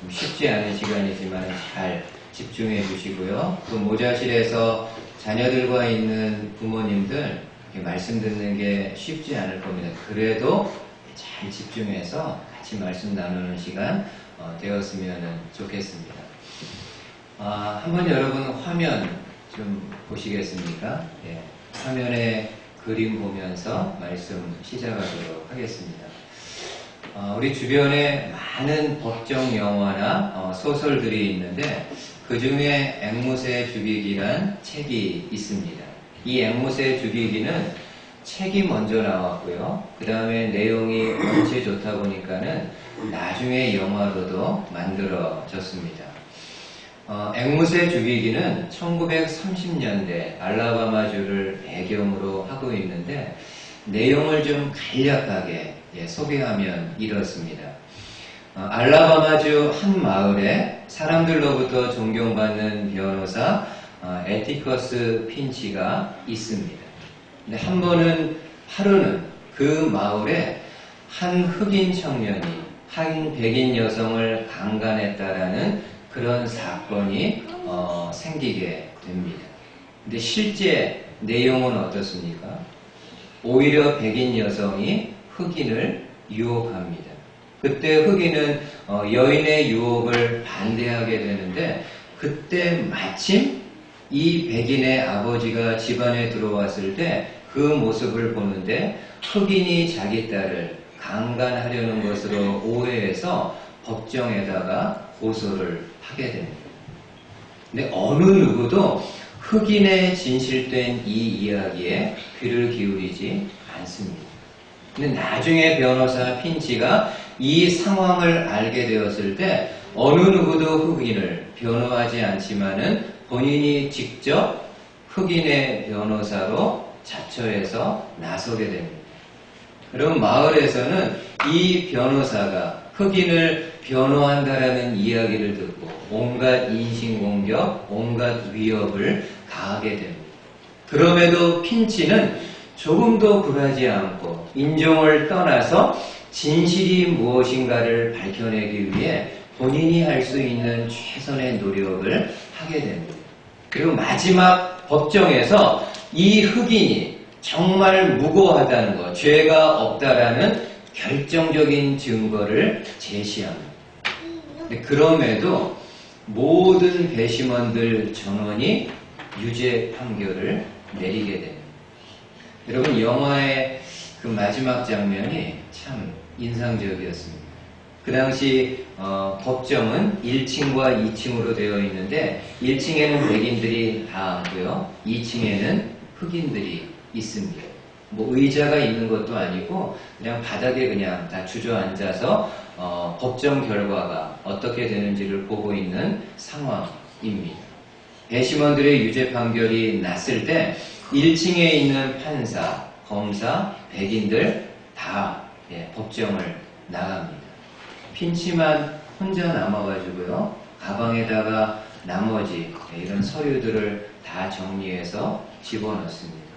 좀 쉽지 않은 시간이지만 잘 집중해 주시고요. 또 모자실에서 자녀들과 있는 부모님들 말씀 듣는 게 쉽지 않을 겁니다. 그래도 잘 집중해서 같이 말씀 나누는 시간 되었으면 좋겠습니다. 한번 여러분 화면 좀 보시겠습니까? 예, 화면에 그림 보면서 말씀 시작하도록 하겠습니다. 우리 주변에 많은 법정 영화나 소설들이 있는데 그 중에 앵무새 죽이기란 책이 있습니다. 이 앵무새 죽이기는 책이 먼저 나왔고요. 그 다음에 내용이 원체 좋다 보니까는 나중에 영화로도 만들어졌습니다. 앵무새 죽이기는 1930년대 알라바마주를 배경으로 하고 있는데 내용을 좀 간략하게 소개하면 이렇습니다. 알라바마주 한 마을에 사람들로부터 존경받는 변호사 애티커스 핀치가 있습니다. 근데 한 번은 하루는 그 마을에 한 흑인 청년이 한 백인 여성을 강간했다라는 그런 사건이 생기게 됩니다. 근데 실제 내용은 어떻습니까? 오히려 백인 여성이 흑인을 유혹합니다. 그때 흑인은 여인의 유혹을 반대하게 되는데 그때 마침 이 백인의 아버지가 집안에 들어왔을 때 그 모습을 보는데 흑인이 자기 딸을 강간하려는 것으로 오해해서 법정에다가 고소를 하게 됩니다. 근데 어느 누구도 흑인의 진실된 이 이야기에 귀를 기울이지 않습니다. 근데 나중에 변호사 핀치가 이 상황을 알게 되었을 때 어느 누구도 흑인을 변호하지 않지만은 본인이 직접 흑인의 변호사로 자처해서 나서게 됩니다. 그럼 마을에서는 이 변호사가 흑인을 변호한다라는 이야기를 듣고 온갖 인신공격, 온갖 위협을 가하게 됩니다. 그럼에도 핀치는 조금도 굴하지 않고 인종을 떠나서 진실이 무엇인가를 밝혀내기 위해 본인이 할 수 있는 최선의 노력을 하게 됩니다. 그리고 마지막 법정에서 이 흑인이 정말 무고하다는 것, 죄가 없다라는 결정적인 증거를 제시합니다. 그럼에도 모든 배심원들 전원이 유죄 판결을 내리게 됩니다. 여러분, 영화의 그 마지막 장면이 참 인상적이었습니다. 그 당시 법정은 1층과 2층으로 되어 있는데 1층에는 백인들이 다 앉고요. 2층에는 흑인들이 있습니다. 뭐 의자가 있는 것도 아니고 그냥 바닥에 그냥 다 주저앉아서 법정 결과가 어떻게 되는지를 보고 있는 상황입니다. 배심원들의 유죄 판결이 났을 때 1층에 있는 판사, 검사, 백인들 다 법정을 나갑니다. 핀치만 혼자 남아가지고요. 가방에다가 나머지 이런 서류들을 다 정리해서 집어넣습니다.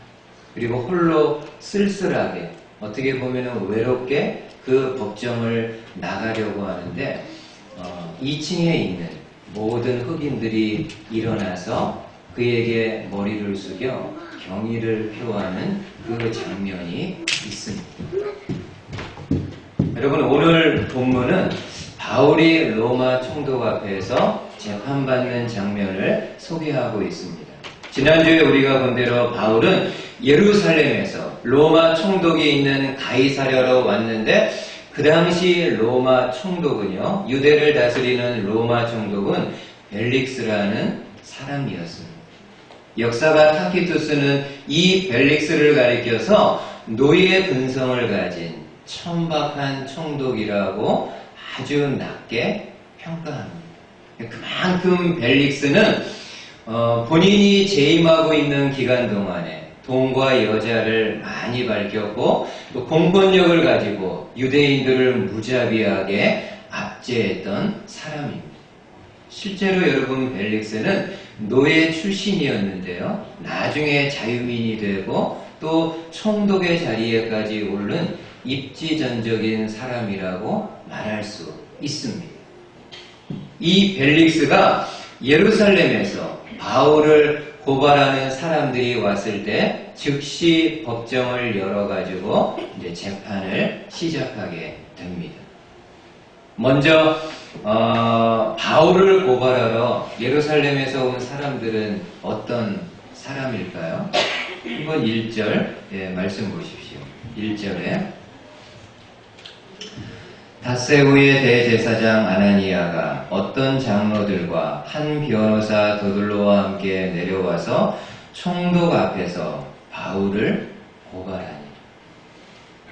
그리고 홀로 쓸쓸하게 어떻게 보면 외롭게 그 법정을 나가려고 하는데 2층에 있는 모든 흑인들이 일어나서 그에게 머리를 숙여 경의를 표하는 그 장면이 있습니다. 여러분, 오늘 본문은 바울이 로마 총독 앞에서 재판받는 장면을 소개하고 있습니다. 지난주에 우리가 본 대로 바울은 예루살렘에서 로마 총독이 있는 가이사랴로 왔는데 그 당시 로마 총독은요, 유대를 다스리는 로마 총독은 벨릭스라는 사람이었습니다. 역사가 타키투스는 이 벨릭스를 가리켜서 노예 근성을 가진 천박한 총독이라고 아주 낮게 평가합니다. 그만큼 벨릭스는 본인이 재임하고 있는 기간 동안에 돈과 여자를 많이 밝혔고 또 공권력을 가지고 유대인들을 무자비하게 압제했던 사람입니다. 실제로 여러분, 벨릭스는 노예 출신이었는데요. 나중에 자유민이 되고 또 총독의 자리에까지 오른 입지전적인 사람이라고 말할 수 있습니다. 이 벨릭스가 예루살렘에서 바울을 고발하는 사람들이 왔을 때 즉시 법정을 열어가지고 이제 재판을 시작하게 됩니다. 먼저 바울을 고발하러 예루살렘에서 온 사람들은 어떤 사람일까요? 한번 1절 말씀 보십시오. 1절에 닷새우의 대제사장 아나니아가 어떤 장로들과 한 변호사 도들로와 함께 내려와서 총독 앞에서 바울을 고발하니.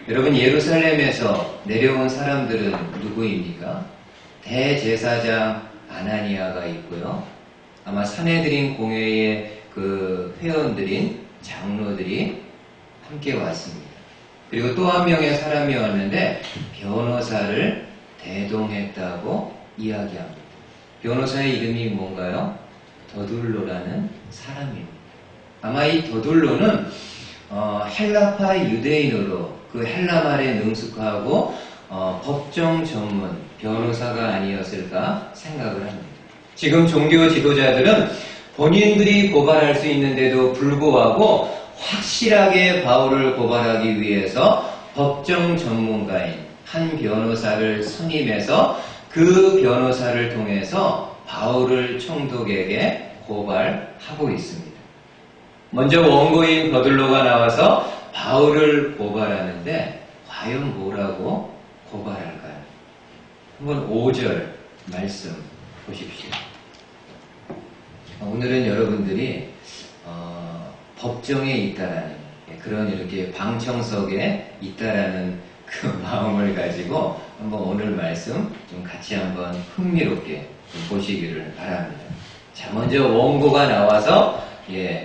여러분, 예루살렘에서 내려온 사람들은 누구입니까? 대제사장 아나니아가 있고요. 아마 산헤드린 공회의 그 회원들인 장로들이 함께 왔습니다. 그리고 또 한 명의 사람이 왔는데 변호사를 대동했다고 이야기합니다. 변호사의 이름이 뭔가요? 더둘로라는 사람입니다. 아마 이 더둘로는 헬라파 유대인으로 그 헬라 말에 능숙하고 법정 전문 변호사가 아니었을까 생각을 합니다. 지금 종교 지도자들은 본인들이 고발할 수 있는데도 불구하고 확실하게 바울을 고발하기 위해서 법정 전문가인 한 변호사를 선임해서 그 변호사를 통해서 바울을 총독에게 고발하고 있습니다. 먼저 원고인 더둘로가 나와서 바울을 고발하는데 과연 뭐라고 고발할까요? 한번 5절 말씀 보십시오. 오늘은 여러분들이 법정에 있다라는 그런 이렇게 방청석에 있다라는 그 마음을 가지고 한번 오늘 말씀 좀 같이 한번 흥미롭게 좀 보시기를 바랍니다. 자, 먼저 원고가 나와서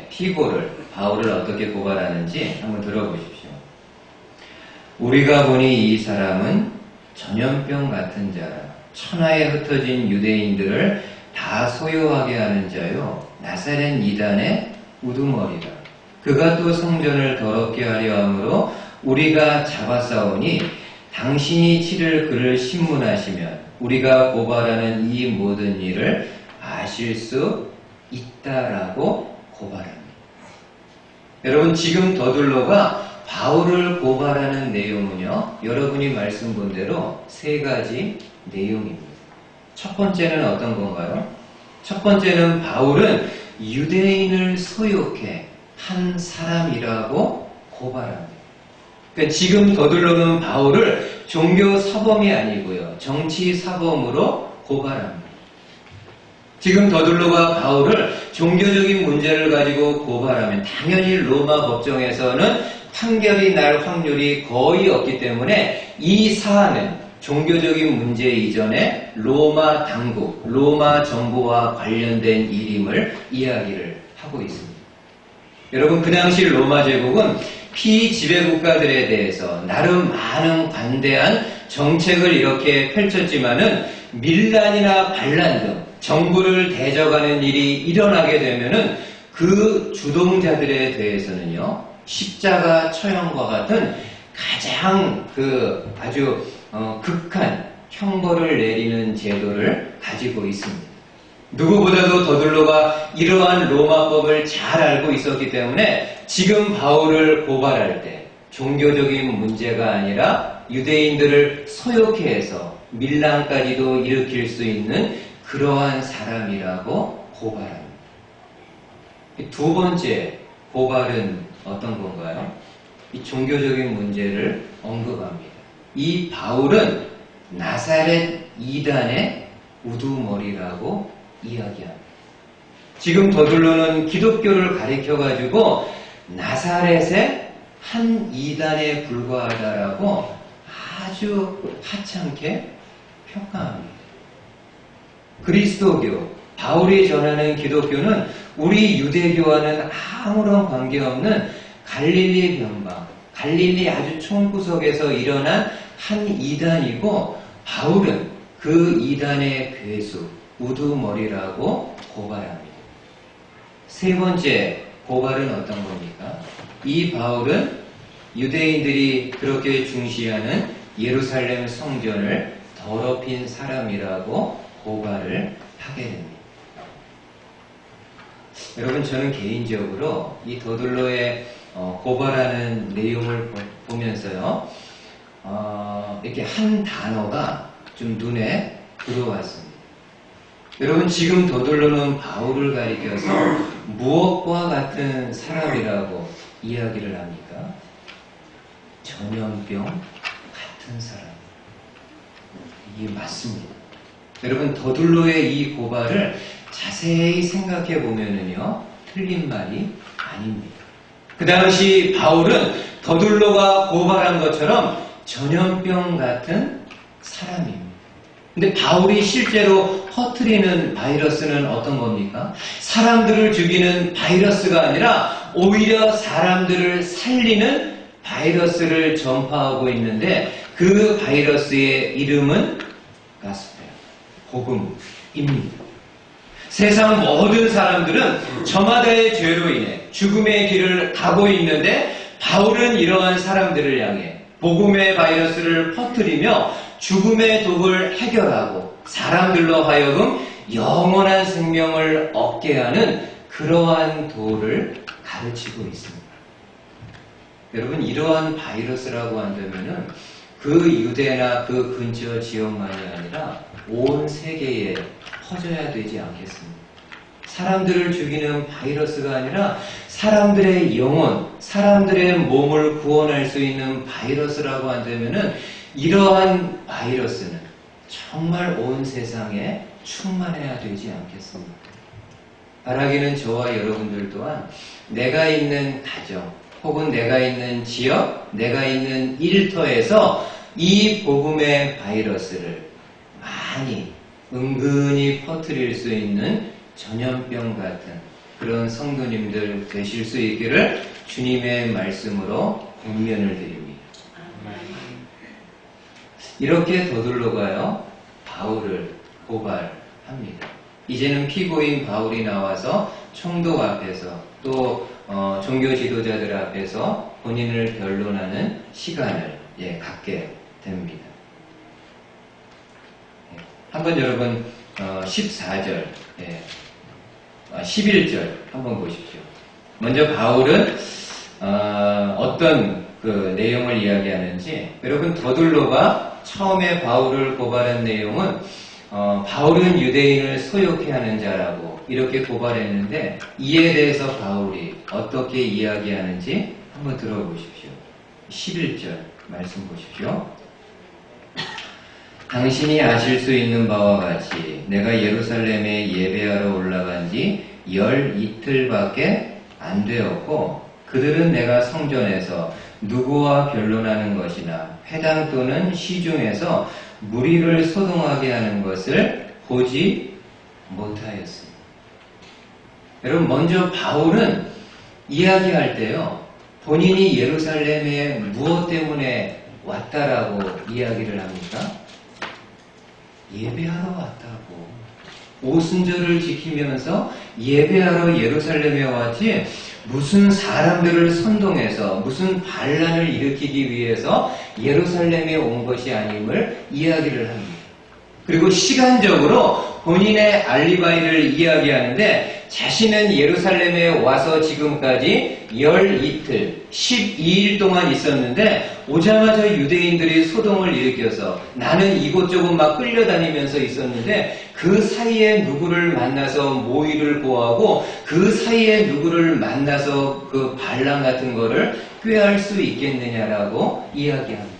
피고를 바울을 어떻게 고발하는지 한번 들어보십시오. 우리가 보니 이 사람은 전염병 같은 자라 천하에 흩어진 유대인들을 다 소요하게 하는 자요 나사렛 이단의 우두머리라. 그가 또 성전을 더럽게 하려 함으로 우리가 잡아싸우니 당신이 치를 그를 신문하시면 우리가 고발하는 이 모든 일을 아실 수 있다라고 고발합니다. 여러분, 지금 더둘로가 바울을 고발하는 내용은요, 여러분이 말씀 본 대로 3가지 내용입니다. 첫 번째는 어떤 건가요? 첫 번째는 바울은 유대인을 소욕해 한 사람이라고 고발합니다. 그러니까 지금 더둘로는 바울을 종교 사범이 아니고요, 정치 사범으로 고발합니다. 지금 더둘로가 바울을 종교적인 문제를 가지고 고발하면 당연히 로마 법정에서는 판결이 날 확률이 거의 없기 때문에 이 사안은 종교적인 문제 이전에 로마 당국, 로마 정부와 관련된 일임을 이야기를 하고 있습니다. 여러분, 그 당시 로마 제국은 피지배국가들에 대해서 나름 많은 관대한 정책을 이렇게 펼쳤지만은 밀란이나 반란 등 정부를 대적하는 일이 일어나게 되면은 그 주동자들에 대해서는요, 십자가 처형과 같은 가장 아주 극한 형벌을 내리는 제도를 가지고 있습니다. 누구보다도 더둘로가 이러한 로마법을 잘 알고 있었기 때문에 지금 바울을 고발할 때 종교적인 문제가 아니라 유대인들을 소욕해 해서 밀란까지도 일으킬 수 있는 그러한 사람이라고 고발합니다. 두 번째 고발은 어떤 건가요? 이 종교적인 문제를 언급합니다. 이 바울은 나사렛 이단의 우두머리라고 이야기합니다. 지금 더둘로는 기독교를 가리켜가지고 나사렛의 한 이단에 불과하다라고 아주 하찮게 평가합니다. 그리스도교, 바울이 전하는 기독교는 우리 유대교와는 아무런 관계없는 갈릴리 변방, 갈릴리 아주 총구석에서 일어난 한 이단이고 바울은 그 이단의 괴수, 우두머리라고 고발합니다. 세 번째 고발은 어떤 겁니까? 이 바울은 유대인들이 그렇게 중시하는 예루살렘 성전을 더럽힌 사람이라고 고발을 하게 됩니다. 여러분, 저는 개인적으로 이 더둘로의 고발하는 내용을 보면서요, 이렇게 한 단어가 좀 눈에 들어왔습니다. 여러분, 지금 더둘로는 바울을 가리켜서 무엇과 같은 사람이라고 이야기를 합니까? 전염병 같은 사람. 이게 맞습니다. 여러분, 더둘로의 이 고발을 자세히 생각해 보면은요, 틀린 말이 아닙니다. 그 당시 바울은 더둘로가 고발한 것처럼 전염병 같은 사람입니다. 근데 바울이 실제로 퍼뜨리는 바이러스는 어떤 겁니까? 사람들을 죽이는 바이러스가 아니라 오히려 사람들을 살리는 바이러스를 전파하고 있는데, 그 바이러스의 이름은 가스펠, 복음입니다. 세상 모든 사람들은 저마다의 죄로 인해 죽음의 길을 가고 있는데, 바울은 이러한 사람들을 향해 복음의 바이러스를 퍼뜨리며 죽음의 독을 해결하고 사람들로 하여금 영원한 생명을 얻게 하는 그러한 도를 가르치고 있습니다. 여러분, 이러한 바이러스라고 한다면은 그 유대나 그 근처 지역만이 아니라 온 세계에 퍼져야 되지 않겠습니까? 사람들을 죽이는 바이러스가 아니라 사람들의 영혼, 사람들의 몸을 구원할 수 있는 바이러스라고 한다면은 이러한 바이러스는 정말 온 세상에 충만해야 되지 않겠습니까? 바라기는 저와 여러분들 또한 내가 있는 가정, 혹은 내가 있는 지역, 내가 있는 일터에서 이 복음의 바이러스를 많이 은근히 퍼뜨릴 수 있는 전염병 같은 그런 성도님들 되실 수 있기를 주님의 말씀으로 권면을 드립니다. 이렇게 더둘로가요, 바울을 고발합니다. 이제는 피고인 바울이 나와서 총독 앞에서 또 종교 지도자들 앞에서 본인을 변론하는 시간을 갖게 됩니다. 한번 여러분 14절, 11절 한번 보십시오. 먼저 바울은 어떤 그 내용을 이야기하는지, 여러분, 더둘로가 처음에 바울을 고발한 내용은 바울은 유대인을 소욕해 하는 자라고 이렇게 고발했는데, 이에 대해서 바울이 어떻게 이야기하는지 한번 들어보십시오. 11절 말씀 보십시오. 당신이 아실 수 있는 바와 같이 내가 예루살렘에 예배하러 올라간 지 열 이틀밖에 안 되었고, 그들은 내가 성전에서 누구와 변론하는 것이나 회당 또는 시중에서 무리를 소동하게 하는 것을 보지 못하였습니다. 여러분, 먼저 바울은 이야기할 때요, 본인이 예루살렘에 무엇 때문에 왔다라고 이야기를 합니까? 예배하러 왔다고. 오순절을 지키면서 예배하러 예루살렘에 왔지, 무슨 사람들을 선동해서 무슨 반란을 일으키기 위해서 예루살렘에 온 것이 아님을 이야기를 합니다. 그리고 시간적으로 본인의 알리바이를 이야기하는데, 자신은 예루살렘에 와서 지금까지 열 이틀, 12일 동안 있었는데, 오자마자 유대인들이 소동을 일으켜서 나는 이곳저곳 막 끌려다니면서 있었는데, 그 사이에 누구를 만나서 모의를 고하고 그 사이에 누구를 만나서 그 반란 같은 거를 꾀할 수 있겠느냐라고 이야기합니다.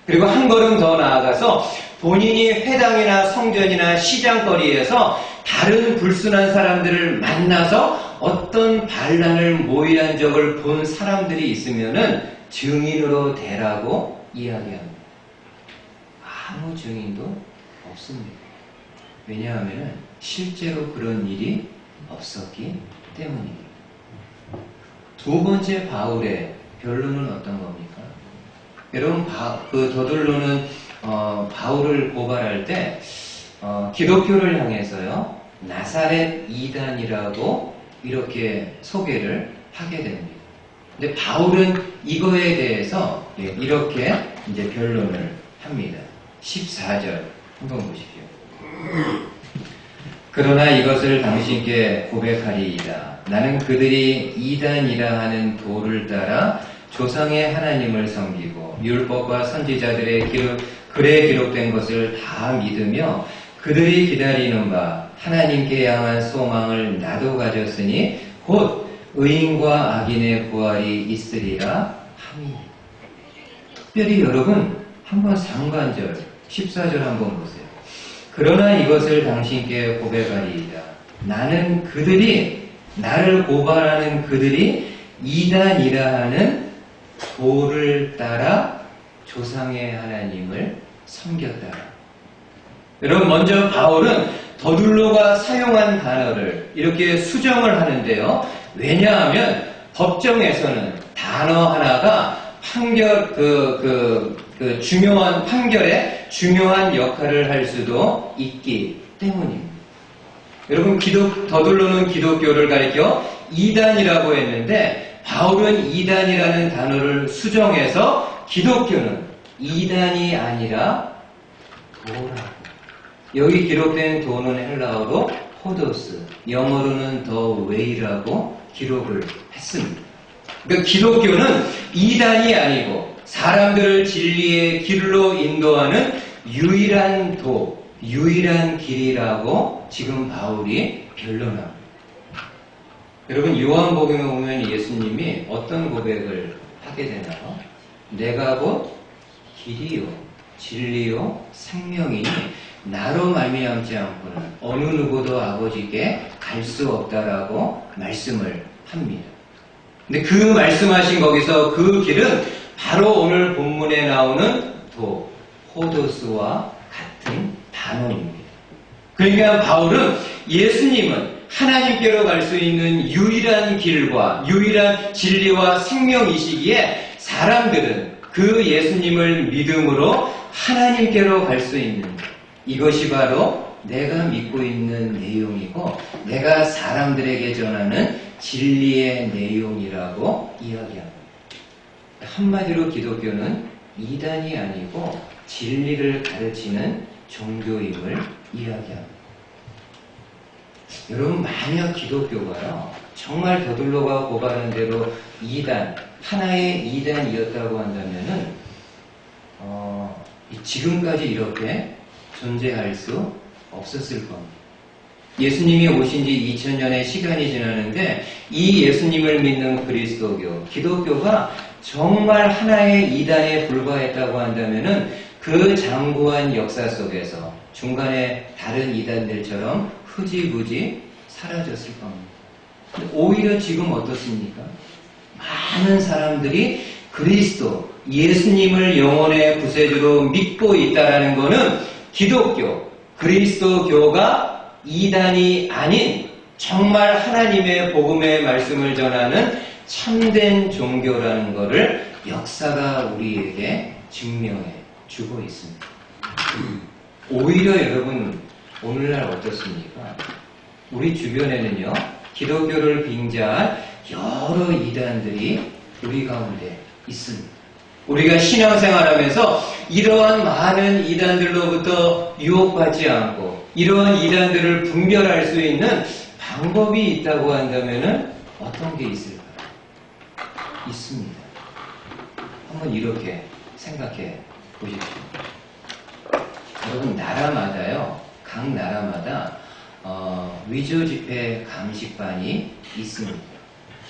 그리고 한 걸음 더 나아가서 본인이 회당이나 성전이나 시장거리에서 다른 불순한 사람들을 만나서 어떤 반란을 모의한 적을 본 사람들이 있으면은 증인으로 대라고 이야기합니다. 아무 증인도 없습니다. 왜냐하면 실제로 그런 일이 없었기 때문입니다. 두 번째 바울의 변론은 어떤 겁니까? 여러분, 그 더둘로는 바울을 고발할 때 기독교를 향해서요, 나사렛 이단이라고 이렇게 소개를 하게 됩니다. 근데 바울은 이거에 대해서 이렇게 이제 변론을 합니다. 14절 한번 보십시오. 그러나 이것을 당신께 고백하리이다. 나는 그들이 이단이라 하는 도를 따라 조상의 하나님을 섬기고 율법과 선지자들의 글에 기록된 것을 다 믿으며 그들이 기다리는 바 하나님께 향한 소망을 나도 가졌으니 곧 의인과 악인의 부활이 있으리라 하니. 특별히 여러분 한번 상관절 14절 한번 보세요. 그러나 이것을 당신께 고백하리이다. 나는 그들이 나를 고발하는 그들이 이단이라 하는 도를 따라 조상의 하나님을 섬겼다. 여러분 먼저 바울은 더둘로가 사용한 단어를 이렇게 수정을 하는데요. 왜냐하면 법정에서는 단어 하나가 중요한 판결에 중요한 역할을 할 수도 있기 때문입니다. 여러분 더둘로는 기독교를 가리켜 이단이라고 했는데 바울은 이단이라는 단어를 수정해서 기독교는 이단이 아니라 도라고. 여기 기록된 도는 헬라어로 호도스, 영어로는 더 웨이라고 기록을 했습니다. 그러니까 기독교는 이단이 아니고 사람들을 진리의 길로 인도하는 유일한 도, 유일한 길이라고 지금 바울이 변론합니다. 여러분 요한복음에 보면 예수님이 어떤 고백을 하게 되나요? 내가 곧 길이요 진리요 생명이니 나로 말미암지 않고는 어느 누구도 아버지께 갈 수 없다라고 말씀을 합니다. 근데 그 말씀하신 거기서 그 길은 바로 오늘 본문에 나오는 도, 호도스와 같은 단어입니다. 그러니까 바울은 예수님은 하나님께로 갈 수 있는 유일한 길과 유일한 진리와 생명이시기에 사람들은 그 예수님을 믿음으로 하나님께로 갈 수 있는 이것이 바로 내가 믿고 있는 내용이고 내가 사람들에게 전하는 진리의 내용이라고 이야기합니다. 한마디로 기독교는 이단이 아니고 진리를 가르치는 종교임을 이야기합니다. 여러분 만약 기독교가요 정말 더둘로가 고발한 대로 이단, 하나의 이단이었다고 한다면은 지금까지 이렇게 존재할 수 없었을 겁니다. 예수님이 오신 지 2000년의 시간이 지나는데 이 예수님을 믿는 그리스도교, 기독교가 정말 하나의 이단에 불과했다고 한다면은 그 장구한 역사 속에서 중간에 다른 이단들처럼 흐지부지 사라졌을 겁니다. 근데 오히려 지금 어떻습니까? 많은 사람들이 그리스도, 예수님을 영혼의 구세주로 믿고 있다는 것은 기독교, 그리스도교가 이단이 아닌 정말 하나님의 복음의 말씀을 전하는 참된 종교라는 것을 역사가 우리에게 증명해 주고 있습니다. 오히려 여러분 오늘날 어떻습니까? 우리 주변에는요 기독교를 빙자한 여러 이단들이 우리 가운데 있습니다. 우리가 신앙생활하면서 이러한 많은 이단들로부터 유혹받지 않고 이러한 이단들을 분별할 수 있는 방법이 있다고 한다면 어떤 게 있을까요? 있습니다. 한번 이렇게 생각해 보십시오. 여러분 나라마다요, 각 나라마다 위조 집회 감식반이 있습니다.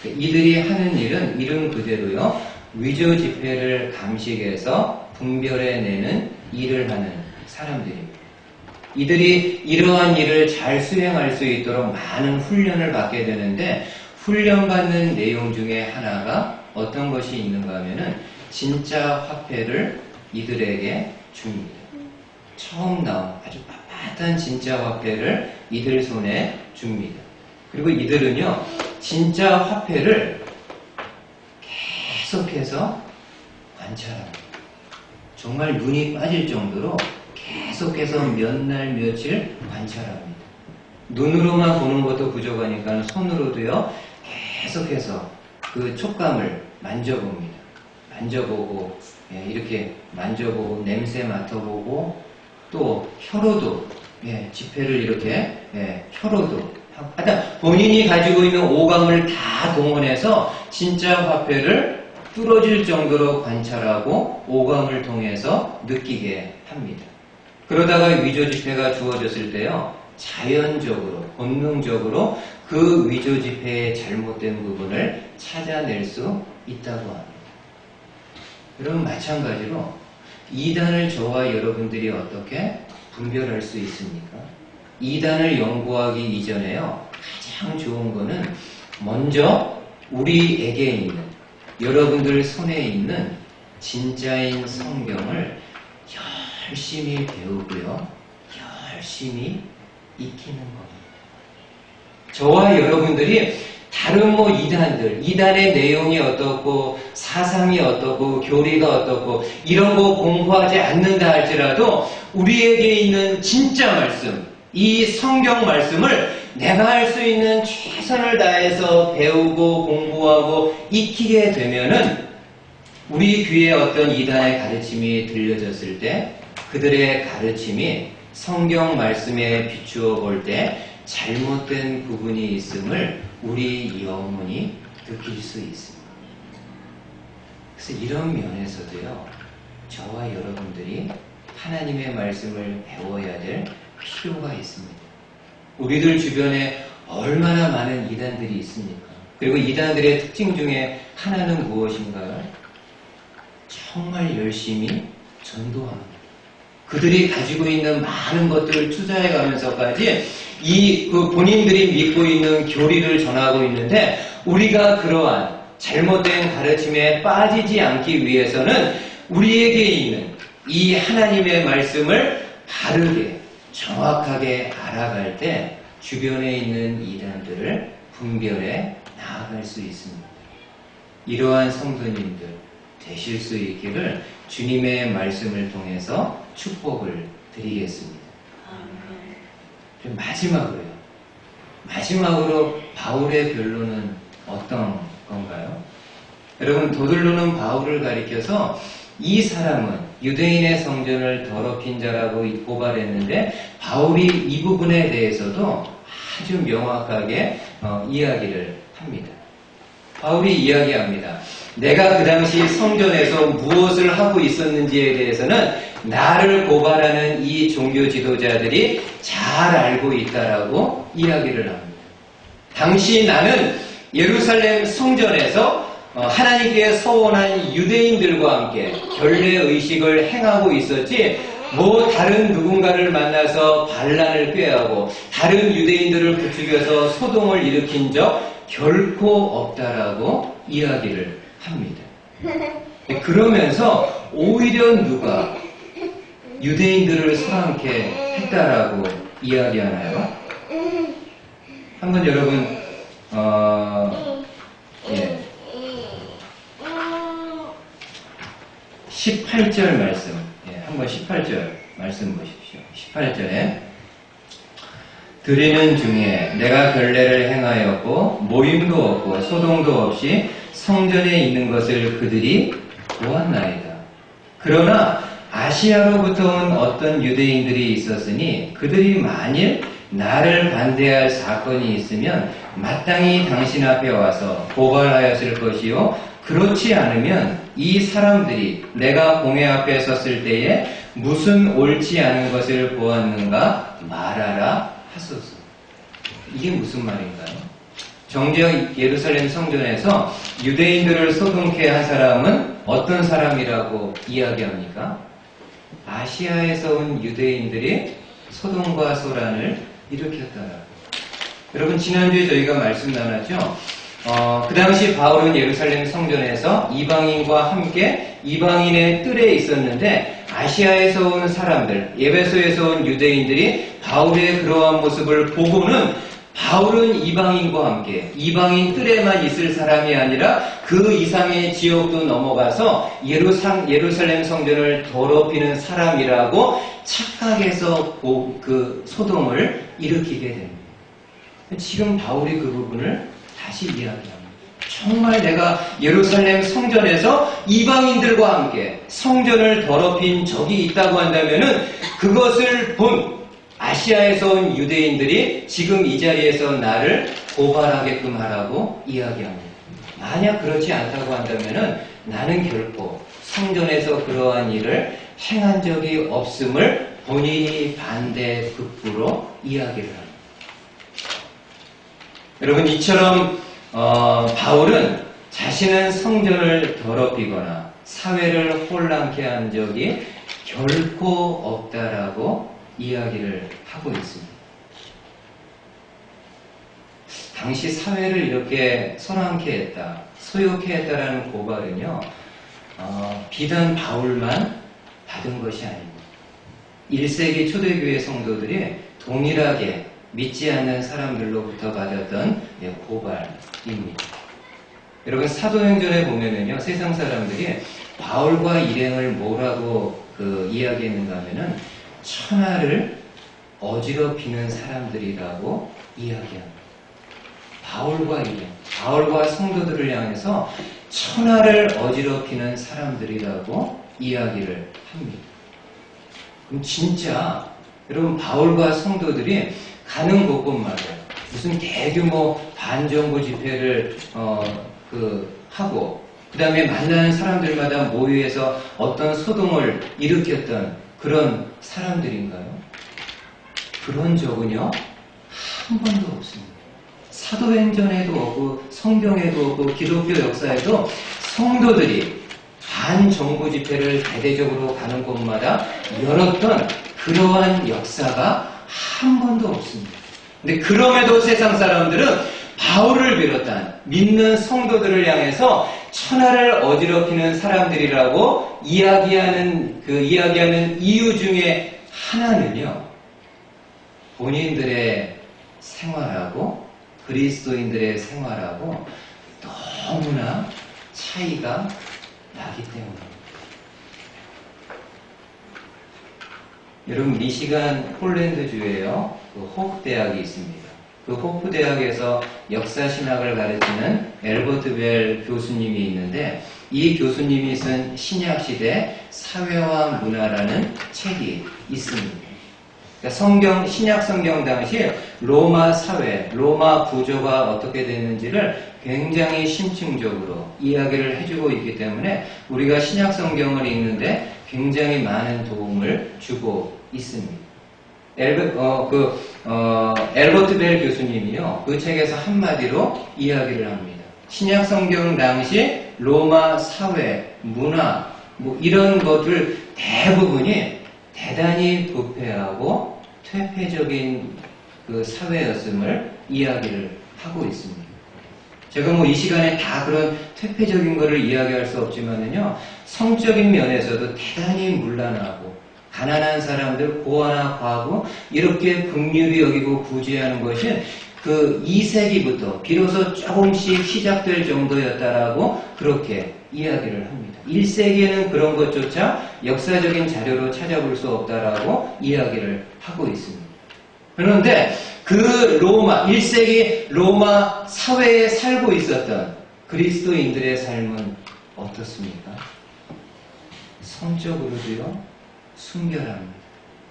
이들이 하는 일은 이름 그대로요. 위조 집회를 감식해서 분별해내는 일을 하는 사람들입니다. 이들이 이러한 일을 잘 수행할 수 있도록 많은 훈련을 받게 되는데 훈련받는 내용 중에 하나가 어떤 것이 있는가 하면은 진짜 화폐를 이들에게 줍니다. 처음 나온 아주 빳빳한 진짜 화폐를 이들 손에 줍니다. 그리고 이들은요 진짜 화폐를 계속해서 관찰합니다. 정말 눈이 빠질 정도로 계속해서 몇 날 며칠 관찰합니다. 눈으로만 보는 것도 부족하니까 손으로도요 계속해서 그 촉감을 만져봅니다. 만져보고 이렇게 만져보고 냄새 맡아보고 또 혀로도 지폐를 이렇게 혀로도 하여튼 본인이 가지고 있는 오감을 다 동원해서 진짜 화폐를 뚫어질 정도로 관찰하고 오감을 통해서 느끼게 합니다. 그러다가 위조지폐가 주어졌을 때요, 자연적으로, 본능적으로 그 위조지폐의 잘못된 부분을 찾아낼 수 있다고 합니다. 여러분, 마찬가지로 이단을 저와 여러분들이 어떻게 분별할 수 있습니까? 이단을 연구하기 이전에요, 가장 좋은 거는 먼저 우리에게 있는, 여러분들 손에 있는 진짜인 성경을 열심히 배우고요, 열심히 익히는 겁니다. 저와 여러분들이 다른 이단의 내용이 어떻고, 사상이 어떻고, 교리가 어떻고, 이런 거 공부하지 않는다 할지라도, 우리에게 있는 진짜 말씀, 이 성경 말씀을 내가 할 수 있는 최선을 다해서 배우고 공부하고 익히게 되면은, 우리 귀에 어떤 이단의 가르침이 들려졌을 때, 그들의 가르침이 성경 말씀에 비추어 볼 때 잘못된 부분이 있음을 우리 영혼이 느낄 수 있습니다. 그래서 이런 면에서도요, 저와 여러분들이 하나님의 말씀을 배워야 될 필요가 있습니다. 우리들 주변에 얼마나 많은 이단들이 있습니까? 그리고 이단들의 특징 중에 하나는 무엇인가요? 정말 열심히 전도합니다. 그들이 가지고 있는 많은 것들을 투자해 가면서까지 본인들이 믿고 있는 교리를 전하고 있는데, 우리가 그러한 잘못된 가르침에 빠지지 않기 위해서는 우리에게 있는 이 하나님의 말씀을 바르게, 정확하게 알아갈 때 주변에 있는 이단들을 분별해 나아갈 수 있습니다. 이러한 성도님들 되실 수 있기를 주님의 말씀을 통해서 축복을 드리겠습니다. 마지막으로 바울의 변론은 어떤 건가요? 여러분, 도들로는 바울을 가리켜서 이 사람은 유대인의 성전을 더럽힌 자라고 고발했는데, 바울이 이 부분에 대해서도 아주 명확하게 이야기를 합니다. 바울이 이야기합니다. 내가 그 당시 성전에서 무엇을 하고 있었는지에 대해서는 나를 고발하는 이 종교 지도자들이 잘 알고 있다라고 이야기를 합니다. 당시 나는 예루살렘 성전에서 하나님께 서원한 유대인들과 함께 결례 의식을 행하고 있었지, 다른 누군가를 만나서 반란을 꾀하고 다른 유대인들을 부추겨서 소동을 일으킨 적 결코 없다라고 이야기를 합니다. 그러면서 오히려 누가 유대인들을 소란케 했다라고 이야기하나요? 한번 여러분 18절 말씀, 한번 18절 말씀 보십시오. 18절에 드리는 중에 내가 결례를 행하였고 모임도 없고 소동도 없이 성전에 있는 것을 그들이 보았나이다. 그러나 아시아로부터 온 어떤 유대인들이 있었으니 그들이 만일 나를 반대할 사건이 있으면 마땅히 당신 앞에 와서 고발하였을 것이요, 그렇지 않으면 이 사람들이 내가 공회 앞에 섰을 때에 무슨 옳지 않은 것을 보았는가 말하라 하소서. 이게 무슨 말인가요? 정작 예루살렘 성전에서 유대인들을 소동케 한 사람은 어떤 사람이라고 이야기합니까? 아시아에서 온 유대인들이 소동과 소란을 일으켰다라고. 여러분, 지난주에 저희가 말씀 나눴죠? 그 당시 바울은 예루살렘 성전에서 이방인과 함께 이방인의 뜰에 있었는데, 아시아에서 온 사람들, 에베소에서 온 유대인들이 바울의 그러한 모습을 보고는 바울은 이방인과 함께 이방인 뜰에만 있을 사람이 아니라 그 이상의 지역도 넘어가서 예루살렘 성전을 더럽히는 사람이라고 착각해서 그 소동을 일으키게 됩니다. 지금 바울이 그 부분을 다시 이야기합니다. 정말 내가 예루살렘 성전에서 이방인들과 함께 성전을 더럽힌 적이 있다고 한다면은 그것을 본 아시아에서 온 유대인들이 지금 이 자리에서 나를 고발하게끔 하라고 이야기합니다. 만약 그렇지 않다고 한다면은 나는 결코 성전에서 그러한 일을 행한 적이 없음을 본인이 반대급부로 이야기를 합니다. 여러분, 이처럼 바울은 자신은 성전을 더럽히거나 사회를 혼란케 한 적이 결코 없다라고 이야기를 하고 있습니다. 당시 사회를 이렇게 소란케 했다, 소욕케 했다라는 고발은요, 비단 바울만 받은 것이 아닙니다. 1세기 초대교회 성도들이 동일하게 믿지 않는 사람들로부터 받았던 고발입니다. 여러분, 사도행전에 보면은요, 세상 사람들이 바울과 일행을 뭐라고 이야기했는가 하면은 천하를 어지럽히는 사람들이라고 이야기합니다. 바울과 일행, 바울과 성도들을 향해서 천하를 어지럽히는 사람들이라고 이야기를 합니다. 그럼 진짜 여러분, 바울과 성도들이 가는 곳곳마다 무슨 대규모 반정부 집회를 하고 그 다음에 만나는 사람들마다 모여서 어떤 소동을 일으켰던 그런 사람들인가요? 그런 적은요, 한 번도 없습니다. 사도행전에도 없고 성경에도 없고 기독교 역사에도 성도들이 반정부 집회를 대대적으로 가는 곳마다 열었던 그러한 역사가 한 번도 없습니다. 근데 그럼에도 세상 사람들은 바울을 비롯한 믿는 성도들을 향해서 천하를 어지럽히는 사람들이라고 이야기하는 이유 중에 하나는요, 본인들의 생활하고 그리스도인들의 생활하고 너무나 차이가 나기 때문입니다. 여러분, 미시간 폴란드주에요, 호프 대학이 있습니다. 그 호프 대학에서 역사신학을 가르치는 엘버트 벨 교수님이 있는데, 이 교수님이 쓴 신약시대 사회와 문화라는 책이 있습니다. 그러니까 신약 성경 당시 로마 사회, 로마 구조가 어떻게 됐는지를 굉장히 심층적으로 이야기를 해주고 있기 때문에 우리가 신약 성경을 읽는데 굉장히 많은 도움을 주고 있습니다. 엘버트 벨 교수님이요, 그 책에서 한마디로 이야기를 합니다. 신약 성경 당시 로마 사회, 문화, 이런 것들 대부분이 대단히 부패하고 퇴폐적인 그 사회였음을 이야기를 하고 있습니다. 제가 이 시간에 다 그런 퇴폐적인 것을 이야기할 수 없지만은요, 성적인 면에서도 대단히 문란하고 가난한 사람들 고아나 과부 이렇게 긍휼히 여기고 구제하는 것이 그 2세기부터 비로소 조금씩 시작될 정도였다라고 그렇게 이야기를 합니다. 1세기에는 그런 것조차 역사적인 자료로 찾아볼 수 없다라고 이야기를 하고 있습니다. 그런데 그 1세기 로마 사회에 살고 있었던 그리스도인들의 삶은 어떻습니까? 성적으로도요, 순결합니다.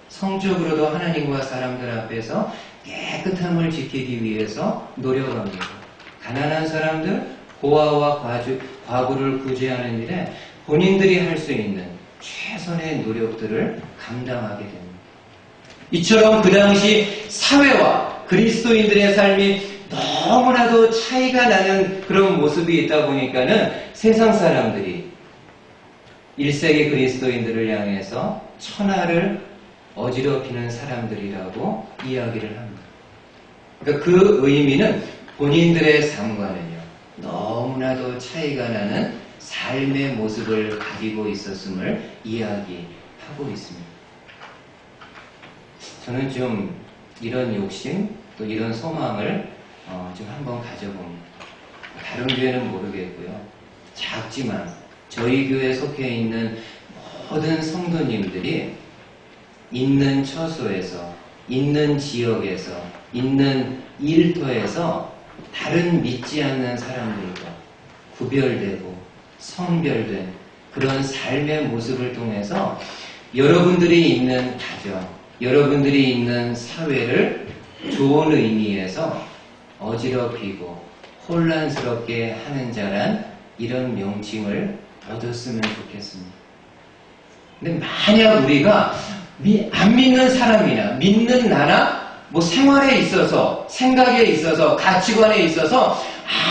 성적으로도 하나님과 사람들 앞에서 깨끗함을 지키기 위해서 노력합니다. 가난한 사람들, 고아와 과부를 구제하는 일에 본인들이 할 수 있는 최선의 노력들을 감당하게 됩니다. 이처럼 그 당시 사회와 그리스도인들의 삶이 너무나도 차이가 나는 그런 모습이 있다 보니까는 세상 사람들이 1세기 그리스도인들을 향해서 천하를 어지럽히는 사람들이라고 이야기를 합니다. 그러니까 그 의미는 본인들의 삶과는요, 너무나도 차이가 나는 삶의 모습을 가지고 있었음을 이야기하고 있습니다. 저는 좀 이런 욕심, 또 이런 소망을 좀 한번 가져봅니다. 다른 교회는 모르겠고요. 작지만 저희 교회에 속해 있는 모든 성도님들이 있는 처소에서, 있는 지역에서, 있는 일터에서 다른 믿지 않는 사람들과 구별되고 성별된 그런 삶의 모습을 통해서 여러분들이 있는 가정, 여러분들이 있는 사회를 좋은 의미에서 어지럽히고 혼란스럽게 하는 자란 이런 명칭을 얻었으면 좋겠습니다. 근데 만약 우리가 안 믿는 사람이나 믿는 나나 뭐 생활에 있어서, 생각에 있어서, 가치관에 있어서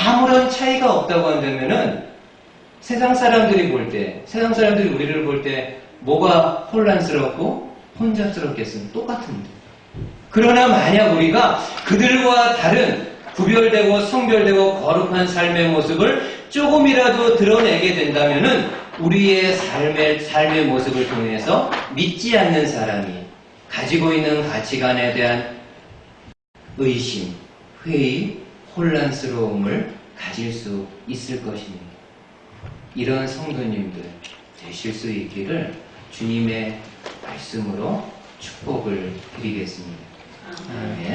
아무런 차이가 없다고 한다면은 세상 사람들이 세상 사람들이 우리를 볼 때 뭐가 혼란스럽고 혼잡스럽겠습니까? 똑같은데. 그러나 만약 우리가 그들과 다른 구별되고 성별되고 거룩한 삶의 모습을 조금이라도 드러내게 된다면은 우리의 삶의 모습을 통해서 믿지 않는 사람이 가지고 있는 가치관에 대한 의심, 회의, 혼란스러움을 가질 수 있을 것입니다. 이런 성도님들 되실 수 있기를 주님의 말씀으로 축복을 드리겠습니다. 아멘.